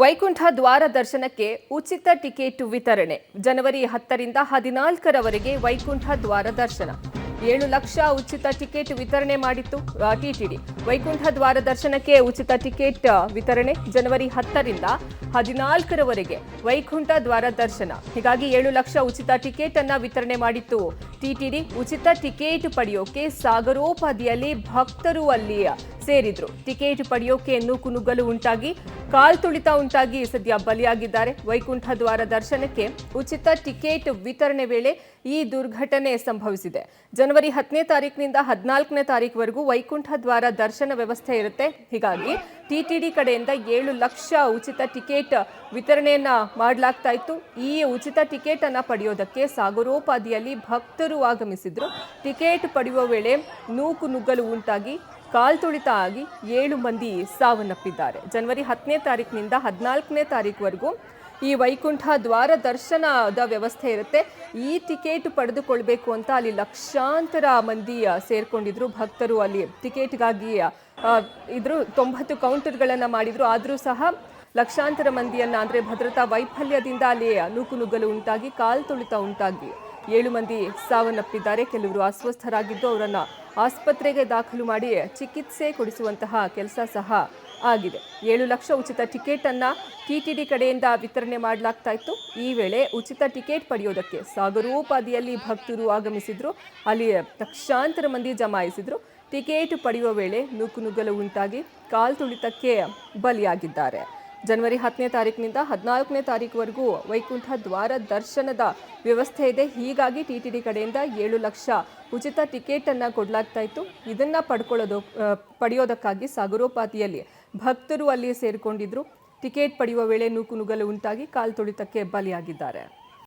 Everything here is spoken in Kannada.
ವೈಕುಂಠ ದ್ವಾರ ದರ್ಶನಕ್ಕೆ ಉಚಿತ ಟಿಕೆಟ್ ವಿತರಣೆ. ಜನವರಿ 10ರಿಂದ 14ರವರೆಗೆ ವೈಕುಂಠ ದ್ವಾರ ದರ್ಶನ. 7 ಲಕ್ಷ ಉಚಿತ ಟಿಕೆಟ್ ವಿತರಣೆ ಮಾಡಿತ್ತು ಟಿಟಿಡಿ. ವೈಕುಂಠ ದ್ವಾರ ದರ್ಶನಕ್ಕೆ ಉಚಿತ ಟಿಕೆಟ್ ವಿತರಣೆ ಜನವರಿ 10ರಿಂದ 14ರವರೆಗೆ ವೈಕುಂಠ ದ್ವಾರ ದರ್ಶನ. ಹೀಗಾಗಿ 7 ಲಕ್ಷ ಉಚಿತ ಟಿಕೆಟ್ ಅನ್ನ ವಿತರಣೆ ಮಾಡಿತ್ತು ಟಿಟಿಡಿ. ಉಚಿತ ಟಿಕೆಟ್ ಪಡೆಯೋಕೆ ಸಾಗರೋಪಾದಿಯಲ್ಲಿ ಭಕ್ತರು ಅಲ್ಲಿ ಸೇರಿದ್ರು. ಟಿಕೆಟ್ ಪಡೆಯೋಕೆ ನೂಕುನುಗ್ಗಲು ಉಂಟಾಗಿ ಕಾಲ್ತುಳಿತ ಉಂಟಾಗಿ ಸದ್ಯ ಬಲಿಯಾಗಿದ್ದಾರೆ. ವೈಕುಂಠ ದ್ವಾರ ದರ್ಶನಕ್ಕೆ ಉಚಿತ ಟಿಕೆಟ್ ವಿತರಣೆ ವೇಳೆ ಈ ದುರ್ಘಟನೆ ಸಂಭವಿಸಿದೆ. ಜನವರಿ 10ನೇ ತಾರೀಕಿನಿಂದ 14ನೇ ತಾರೀಕುವರೆಗೂ ವೈಕುಂಠ ದ್ವಾರ ದರ್ಶನ ವ್ಯವಸ್ಥೆ ಇರುತ್ತೆ. ಹೀಗಾಗಿ ಟಿಟಿಡಿ ಕಡೆಯಿಂದ 7 ಲಕ್ಷ ಉಚಿತ ಟಿಕೆಟ್ ವಿತರಣೆಯನ್ನ ಮಾಡಲಾಗ್ತಾ ಇತ್ತು. ಈ ಉಚಿತ ಟಿಕೆಟ್ ಅನ್ನ ಪಡೆಯೋದಕ್ಕೆ ಸಾಗರೋಪಾದಿಯಲ್ಲಿ ಭಕ್ತರು ಆಗಮಿಸಿದ್ರು. ಟಿಕೆಟ್ ಪಡೆಯುವ ವೇಳೆ ನೂಕುನುಗ್ಗಲು ಉಂಟಾಗಿ ಕಾಲ್ತುಳಿತ ಆಗಿ 7 ಮಂದಿ ಸಾವನ್ನಪ್ಪಿದ್ದಾರೆ. ಜನವರಿ 10ನೇ ತಾರೀಕಿನಿಂದ 14ನೇ ತಾರೀಕುವರೆಗೂ ಈ ವೈಕುಂಠ ದ್ವಾರ ದರ್ಶನದ ವ್ಯವಸ್ಥೆ ಇರುತ್ತೆ. ಈ ಟಿಕೆಟ್ ಪಡೆದುಕೊಳ್ಬೇಕು ಅಂತ ಅಲ್ಲಿ ಲಕ್ಷಾಂತರ ಮಂದಿ ಸೇರ್ಕೊಂಡಿದ್ರು. ಭಕ್ತರು ಅಲ್ಲಿ ಟಿಕೆಟ್ಗಾಗಿ ಇದ್ರು. 90 ಕೌಂಟರ್ಗಳನ್ನು ಮಾಡಿದ್ರು. ಆದರೂ ಸಹ ಲಕ್ಷಾಂತರ ಮಂದಿಯನ್ನ ಅಂದರೆ ಭದ್ರತಾ ವೈಫಲ್ಯದಿಂದ ಅಲ್ಲಿ ನೂಕುನುಗ್ಗಲು ಉಂಟಾಗಿ ಕಾಲ್ತುಳಿತ ಉಂಟಾಗಿ 7 ಮಂದಿ ಸಾವನ್ನಪ್ಪಿದ್ದಾರೆ. ಕೆಲವರು ಅಸ್ವಸ್ಥರಾಗಿದ್ದು ಅವರನ್ನು ಆಸ್ಪತ್ರೆಗೆ ದಾಖಲು ಮಾಡಿ ಚಿಕಿತ್ಸೆ ಕೊಡಿಸುವಂತಹ ಕೆಲಸ ಸಹ ಆಗಿದೆ. 7 ಲಕ್ಷ ಉಚಿತ ಟಿಕೆಟ್ ಅನ್ನ ಟಿಟಿಡಿ ಕಡೆಯಿಂದ ವಿತರಣೆ ಮಾಡಲಾಗ್ತಾ ಇತ್ತು. ಈ ವೇಳೆ ಉಚಿತ ಟಿಕೆಟ್ ಪಡೆಯೋದಕ್ಕೆ ಸಾಗರೋಪಾದಿಯಲ್ಲಿ ಭಕ್ತರು ಆಗಮಿಸಿದ್ರು. ಅಲ್ಲಿ ಲಕ್ಷಾಂತರ ಮಂದಿ ಜಮಾಯಿಸಿದ್ರು. ಟಿಕೆಟ್ ಪಡೆಯುವ ವೇಳೆ ನೂಕುನುಗ್ಗಲು ಉಂಟಾಗಿ ಕಾಲ್ತುಳಿತಕ್ಕೆ ಬಲಿಯಾಗಿದ್ದಾರೆ. ಜನವರಿ 10ನೇ ತಾರೀಕಿನಿಂದ 14ನೇ ತಾರೀಕುವರೆಗೂ ವೈಕುಂಠ ದ್ವಾರ ದರ್ಶನದ ವ್ಯವಸ್ಥೆ ಇದೆ. ಹೀಗಾಗಿ ಟಿಟಿಡಿ ಕಡೆಯಿಂದ 7 ಲಕ್ಷ ಉಚಿತ ಟಿಕೆಟ್ ಅನ್ನ ಕೊಡಲಾಗ್ತಾ ಇತ್ತು. ಇದನ್ನ ಪಡೆಯೋದಕ್ಕಾಗಿ ಸಾಗರೋಪಾದಿಯಲ್ಲಿ ಭಕ್ತರು ಅಲ್ಲಿ ಸೇರಿಕೊಂಡಿದ್ರು. ಟಿಕೆಟ್ ಪಡೆಯುವ ವೇಳೆ ನೂಕುನುಗ್ಗಲು ಉಂಟಾಗಿ ಕಾಲ್ತುಳಿತಕ್ಕೆ ಬಲಿಯಾಗಿದ್ದಾರೆ.